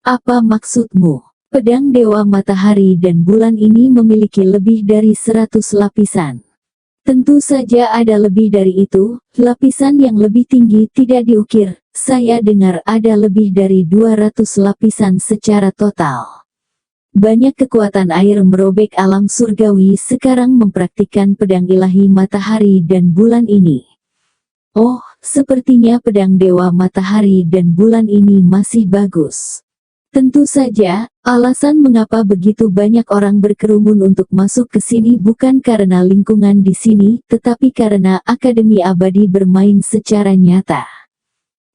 B: Apa maksudmu? Pedang dewa matahari dan bulan ini memiliki lebih dari 100 lapisan. Tentu saja ada lebih dari itu, lapisan yang lebih tinggi tidak diukir. Saya dengar ada lebih dari 200 lapisan secara total. Banyak kekuatan air merobek alam surgawi sekarang mempraktikkan pedang ilahi matahari dan bulan ini. Oh, sepertinya pedang dewa matahari dan bulan ini masih bagus. Tentu saja, alasan mengapa begitu banyak orang berkerumun untuk masuk ke sini bukan karena lingkungan di sini, tetapi karena Akademi Abadi bermain secara nyata.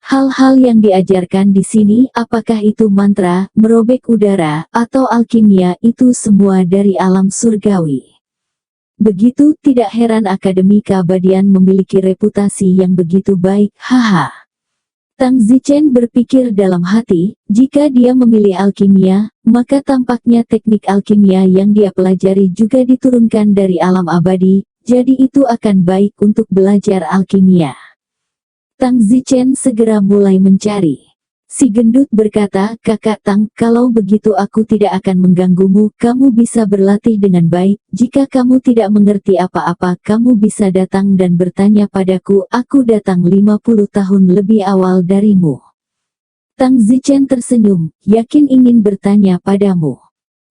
B: Hal-hal yang diajarkan di sini, apakah itu mantra, merobek udara, atau alkimia, itu semua dari alam surgawi. Begitu, tidak heran Akademi Keabadian memiliki reputasi yang begitu baik, haha. Tang Zichen berpikir dalam hati, jika dia memilih alkimia, maka tampaknya teknik alkimia yang dia pelajari juga diturunkan dari alam abadi, jadi itu akan baik untuk belajar alkimia. Tang Zichen segera mulai mencari. Si gendut berkata, "Kakak Tang, kalau begitu aku tidak akan mengganggumu, kamu bisa berlatih dengan baik, jika kamu tidak mengerti apa-apa, kamu bisa datang dan bertanya padaku, aku datang 50 tahun lebih awal darimu." Tang Zichen tersenyum, yakin ingin bertanya padamu.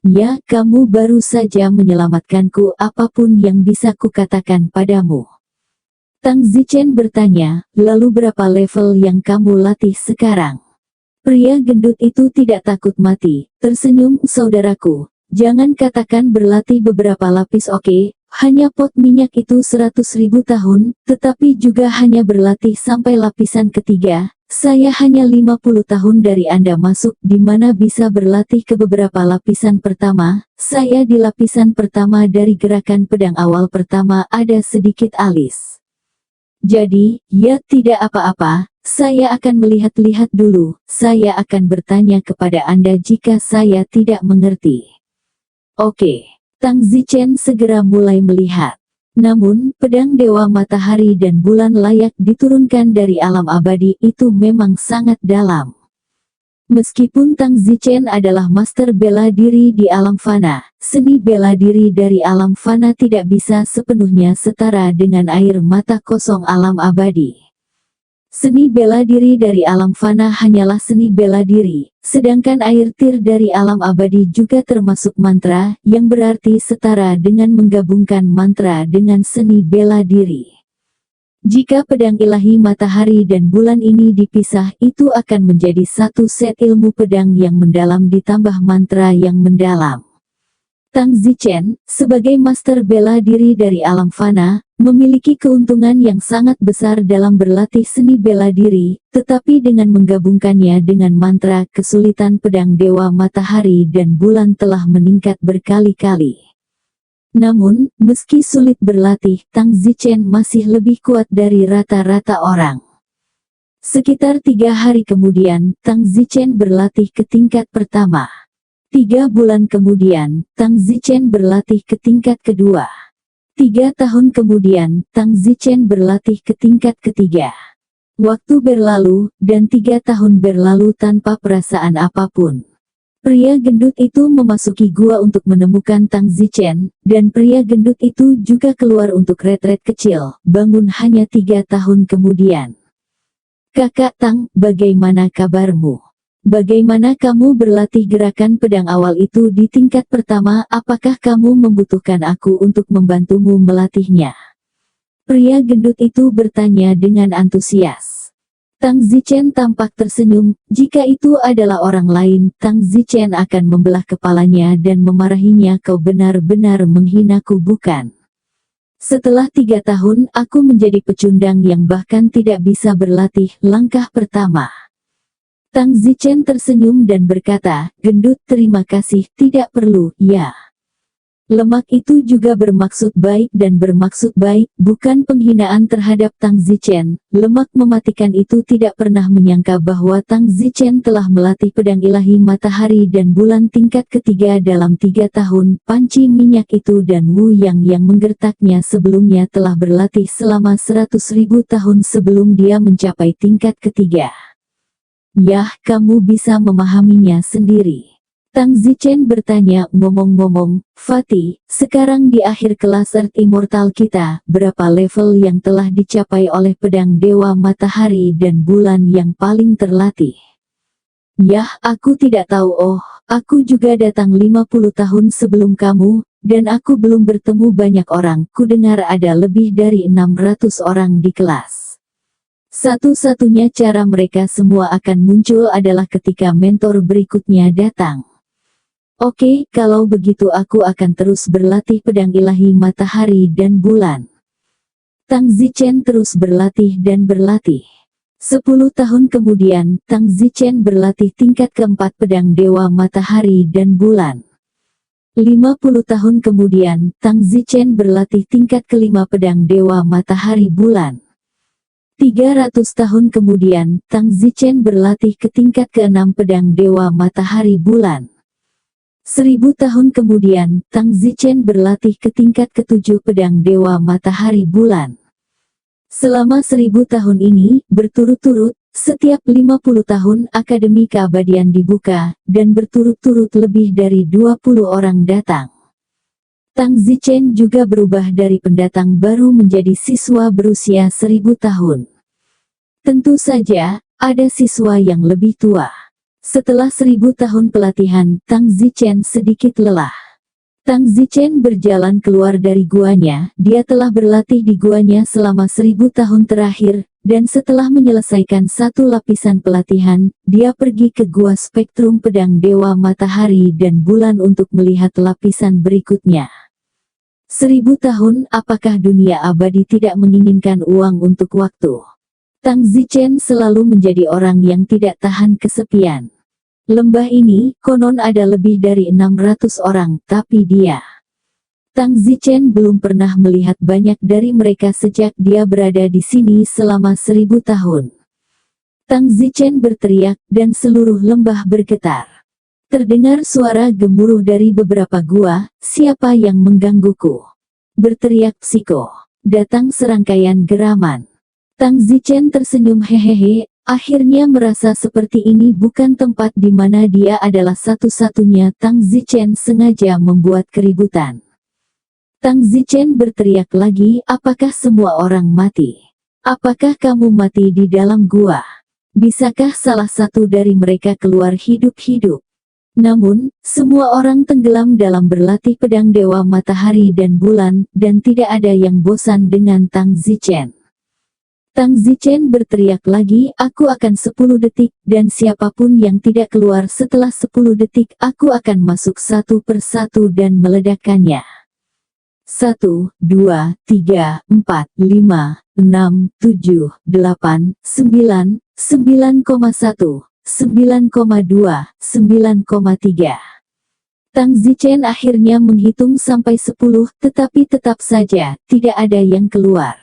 B: Ya, kamu baru saja menyelamatkanku, apapun yang bisa kukatakan padamu. Tang Zichen bertanya, lalu berapa level yang kamu latih sekarang? Pria gendut itu tidak takut mati, tersenyum, saudaraku. Jangan katakan berlatih beberapa lapis, oke? Hanya pot minyak itu 100.000 tahun, tetapi juga hanya berlatih sampai lapisan ketiga. Saya hanya 50 tahun dari Anda masuk, di mana bisa berlatih ke beberapa lapisan pertama. Saya di lapisan pertama dari gerakan pedang awal pertama ada sedikit alis. Jadi, ya tidak apa-apa, saya akan melihat-lihat dulu, saya akan bertanya kepada Anda jika saya tidak mengerti. Oke, Tang Zichen segera mulai melihat. Namun, pedang dewa matahari dan bulan layak diturunkan dari alam abadi itu memang sangat dalam. Meskipun Tang Zichen adalah master bela diri di alam fana, seni bela diri dari alam fana tidak bisa sepenuhnya setara dengan air mata kosong alam abadi. Seni bela diri dari alam fana hanyalah seni bela diri, sedangkan air tir dari alam abadi juga termasuk mantra, yang berarti setara dengan menggabungkan mantra dengan seni bela diri. Jika pedang ilahi matahari dan bulan ini dipisah, itu akan menjadi satu set ilmu pedang yang mendalam ditambah mantra yang mendalam. Tang Zichen, sebagai master bela diri dari alam fana, memiliki keuntungan yang sangat besar dalam berlatih seni bela diri, tetapi dengan menggabungkannya dengan mantra, kesulitan pedang dewa matahari dan bulan telah meningkat berkali-kali. Namun, meski sulit berlatih, Tang Zichen masih lebih kuat dari rata-rata orang. Sekitar 3 hari kemudian, Tang Zichen berlatih ke tingkat pertama. 3 bulan kemudian, Tang Zichen berlatih ke tingkat kedua. 3 tahun kemudian, Tang Zichen berlatih ke tingkat ketiga. Waktu berlalu, dan 3 tahun berlalu tanpa perasaan apapun. Pria gendut itu memasuki gua untuk menemukan Tang Zichen, dan pria gendut itu juga keluar untuk retret kecil, bangun hanya 3 tahun kemudian. Kakak Tang, bagaimana kabarmu? Bagaimana kamu berlatih gerakan pedang awal itu di tingkat pertama? Apakah kamu membutuhkan aku untuk membantumu melatihnya? Pria gendut itu bertanya dengan antusias. Tang Zichen tampak tersenyum, jika itu adalah orang lain, Tang Zichen akan membelah kepalanya dan memarahinya. Kau benar-benar menghinaku bukan? Setelah 3 tahun, aku menjadi pecundang yang bahkan tidak bisa berlatih. Langkah pertama. Tang Zichen tersenyum dan berkata, gendut, terima kasih, tidak perlu, ya. Lemak itu juga bermaksud baik dan bermaksud baik, bukan penghinaan terhadap Tang Zichen. Lemak mematikan itu tidak pernah menyangka bahwa Tang Zichen telah melatih pedang ilahi matahari dan bulan tingkat ketiga dalam 3 tahun. Panci minyak itu dan Wu yang menggertaknya sebelumnya telah berlatih selama 100.000 tahun sebelum dia mencapai tingkat ketiga. Yah, kamu bisa memahaminya sendiri. Tang Zichen bertanya, ngomong-ngomong, Fatih, sekarang di akhir kelas Earth Immortal kita, berapa level yang telah dicapai oleh pedang Dewa Matahari dan Bulan yang paling terlatih? Yah, aku tidak tahu. Oh, aku juga datang 50 tahun sebelum kamu, dan aku belum bertemu banyak orang. Kudengar ada lebih dari 600 orang di kelas. Satu-satunya cara mereka semua akan muncul adalah ketika mentor berikutnya datang. Oke, kalau begitu aku akan terus berlatih pedang ilahi matahari dan bulan. Tang Zichen terus berlatih dan berlatih. 10 tahun kemudian, Tang Zichen berlatih tingkat keempat pedang dewa matahari dan bulan. 50 tahun kemudian, Tang Zichen berlatih tingkat kelima pedang dewa matahari bulan. 300 tahun kemudian, Tang Zichen berlatih ke tingkat keenam pedang dewa matahari bulan. 1000 tahun kemudian, Tang Zichen berlatih ke tingkat ketujuh pedang dewa matahari bulan. Selama 1000 tahun ini, berturut-turut, setiap 50 tahun Akademi Keabadian dibuka, dan berturut-turut lebih dari 20 orang datang. Tang Zichen juga berubah dari pendatang baru menjadi siswa berusia 1000 tahun. Tentu saja, ada siswa yang lebih tua. Setelah 1000 tahun pelatihan, Tang Zichen sedikit lelah. Tang Zichen berjalan keluar dari guanya. Dia telah berlatih di guanya selama 1000 tahun terakhir, dan setelah menyelesaikan satu lapisan pelatihan, dia pergi ke gua spektrum pedang dewa matahari dan bulan untuk melihat lapisan berikutnya. 1000 tahun, apakah dunia abadi tidak menginginkan uang untuk waktu? Tang Zichen selalu menjadi orang yang tidak tahan kesepian. Lembah ini, konon ada lebih dari 600 orang, tapi Tang Zichen belum pernah melihat banyak dari mereka sejak dia berada di sini selama 1000 tahun. Tang Zichen berteriak, dan seluruh lembah bergetar. Terdengar suara gemuruh dari beberapa gua, siapa yang menggangguku? Berteriak psiko. Datang serangkaian geraman. Tang Zichen tersenyum hehehe. Akhirnya merasa seperti ini bukan tempat di mana dia adalah satu-satunya. Tang Zichen sengaja membuat keributan. Tang Zichen berteriak lagi, apakah semua orang mati? Apakah kamu mati di dalam gua? Bisakah salah satu dari mereka keluar hidup-hidup? Namun, semua orang tenggelam dalam berlatih pedang dewa matahari dan bulan, dan tidak ada yang bosan dengan Tang Zichen. Tang Zichen berteriak lagi, aku akan 10 detik, dan siapapun yang tidak keluar setelah 10 detik, aku akan masuk satu persatu dan meledakkannya. 1, 2, 3, 4, 5, 6, 7, 8, 9, 9,1, 9,2, 9,3. Tang Zichen akhirnya menghitung sampai 10, tetapi tetap saja, tidak ada yang keluar.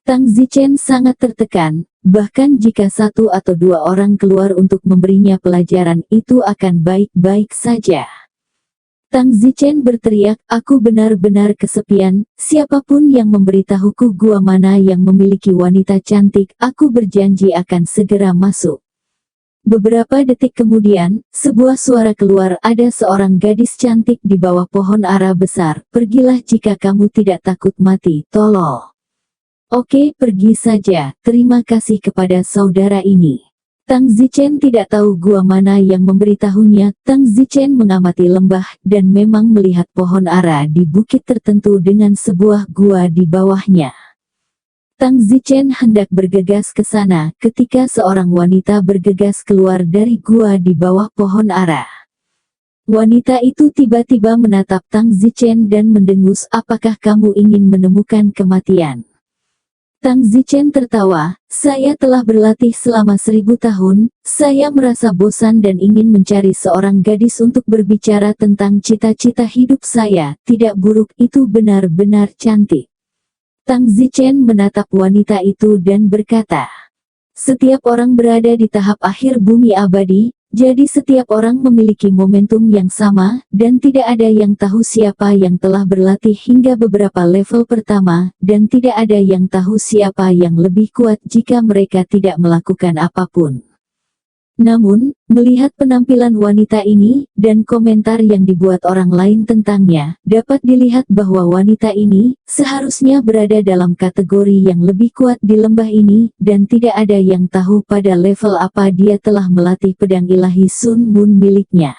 B: Tang Zichen sangat tertekan, bahkan jika satu atau dua orang keluar untuk memberinya pelajaran itu akan baik-baik saja. Tang Zichen berteriak, aku benar-benar kesepian, siapapun yang memberitahuku gua mana yang memiliki wanita cantik, aku berjanji akan segera masuk. Beberapa detik kemudian, sebuah suara keluar, ada seorang gadis cantik di bawah pohon ara besar, pergilah jika kamu tidak takut mati, tolol. Oke, pergi saja, terima kasih kepada saudara ini. Tang Zichen tidak tahu gua mana yang memberitahunya. Tang Zichen mengamati lembah, dan memang melihat pohon ara di bukit tertentu dengan sebuah gua di bawahnya. Tang Zichen hendak bergegas ke sana ketika seorang wanita bergegas keluar dari gua di bawah pohon ara. Wanita itu tiba-tiba menatap Tang Zichen dan mendengus, "Apakah kamu ingin menemukan kematian?" Tang Zichen tertawa, "Saya telah berlatih selama 1000 tahun, saya merasa bosan dan ingin mencari seorang gadis untuk berbicara tentang cita-cita hidup saya, tidak buruk, itu benar-benar cantik." Tang Zichen menatap wanita itu dan berkata, "Setiap orang berada di tahap akhir bumi abadi, jadi setiap orang memiliki momentum yang sama, dan tidak ada yang tahu siapa yang telah berlatih hingga beberapa level pertama, dan tidak ada yang tahu siapa yang lebih kuat jika mereka tidak melakukan apapun." Namun, melihat penampilan wanita ini, dan komentar yang dibuat orang lain tentangnya, dapat dilihat bahwa wanita ini, seharusnya berada dalam kategori yang lebih kuat di lembah ini, dan tidak ada yang tahu pada level apa dia telah melatih pedang ilahi Sun Moon miliknya.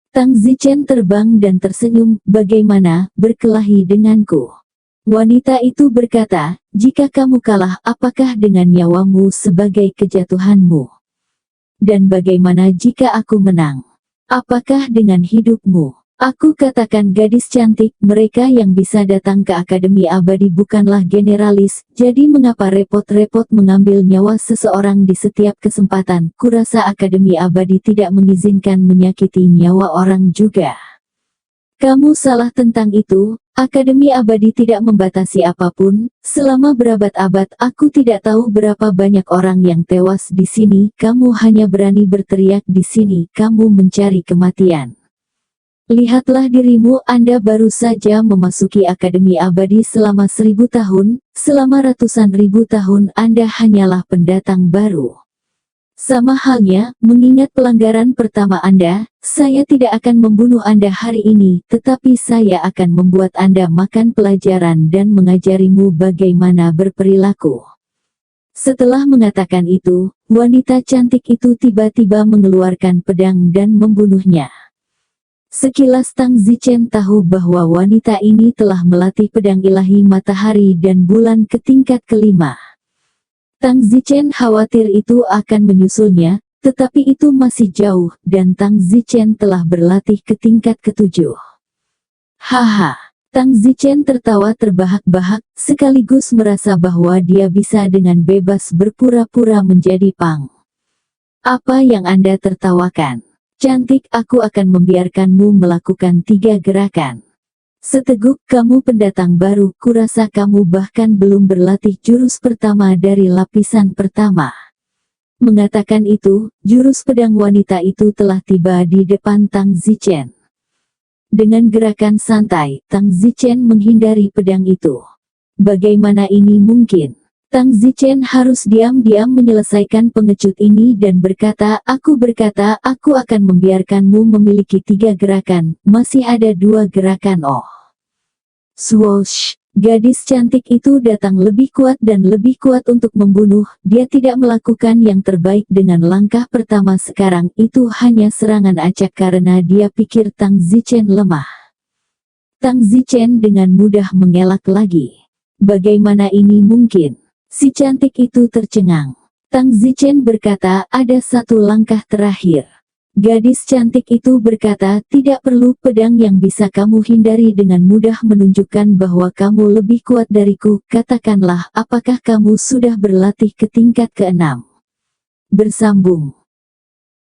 B: Tang Zichen terbang dan tersenyum, "Bagaimana, berkelahi denganku?" Wanita itu berkata, "Jika kamu kalah, apakah dengan nyawamu sebagai kejatuhanmu? Dan bagaimana jika aku menang? Apakah dengan hidupmu?" Aku katakan, "Gadis cantik, mereka yang bisa datang ke Akademi Abadi bukanlah generalis, jadi mengapa repot-repot mengambil nyawa seseorang di setiap kesempatan? Kurasa Akademi Abadi tidak mengizinkan menyakiti nyawa orang juga." "Kamu salah tentang itu, Akademi Abadi tidak membatasi apapun, selama berabad-abad aku tidak tahu berapa banyak orang yang tewas di sini, kamu hanya berani berteriak di sini, kamu mencari kematian. Lihatlah dirimu, Anda baru saja memasuki Akademi Abadi selama 1000 tahun, selama ratusan ribu tahun Anda hanyalah pendatang baru. Sama halnya, mengingat pelanggaran pertama Anda, saya tidak akan membunuh Anda hari ini, tetapi saya akan membuat Anda makan pelajaran dan mengajarimu bagaimana berperilaku." Setelah mengatakan itu, wanita cantik itu tiba-tiba mengeluarkan pedang dan membunuhnya. Sekilas Tang Zichen tahu bahwa wanita ini telah melatih pedang ilahi matahari dan bulan ke tingkat kelima. Tang Zichen khawatir itu akan menyusulnya, tetapi itu masih jauh, dan Tang Zichen telah berlatih ke tingkat ke-7. Haha, Tang Zichen tertawa terbahak-bahak, sekaligus merasa bahwa dia bisa dengan bebas berpura-pura menjadi Pang. "Apa yang Anda tertawakan? Cantik, aku akan membiarkanmu melakukan 3 gerakan. Seteguk, kamu pendatang baru, kurasa kamu bahkan belum berlatih jurus pertama dari lapisan pertama." Mengatakan itu, jurus pedang wanita itu telah tiba di depan Tang Zichen. Dengan gerakan santai, Tang Zichen menghindari pedang itu. Bagaimana ini mungkin? Tang Zichen harus diam-diam menyelesaikan pengecut ini dan berkata, aku akan membiarkanmu memiliki 3 gerakan, masih ada 2 gerakan." Oh. Swoosh! Gadis cantik itu datang lebih kuat dan lebih kuat untuk membunuh, dia tidak melakukan yang terbaik dengan langkah pertama sekarang, itu hanya serangan acak karena dia pikir Tang Zichen lemah. Tang Zichen dengan mudah mengelak lagi. Bagaimana ini mungkin? Si cantik itu tercengang. Tang Zichen berkata, "Ada 1 langkah terakhir." Gadis cantik itu berkata, "Tidak perlu, pedang yang bisa kamu hindari dengan mudah menunjukkan bahwa kamu lebih kuat dariku. Katakanlah, apakah kamu sudah berlatih ke tingkat ke-6?" Bersambung.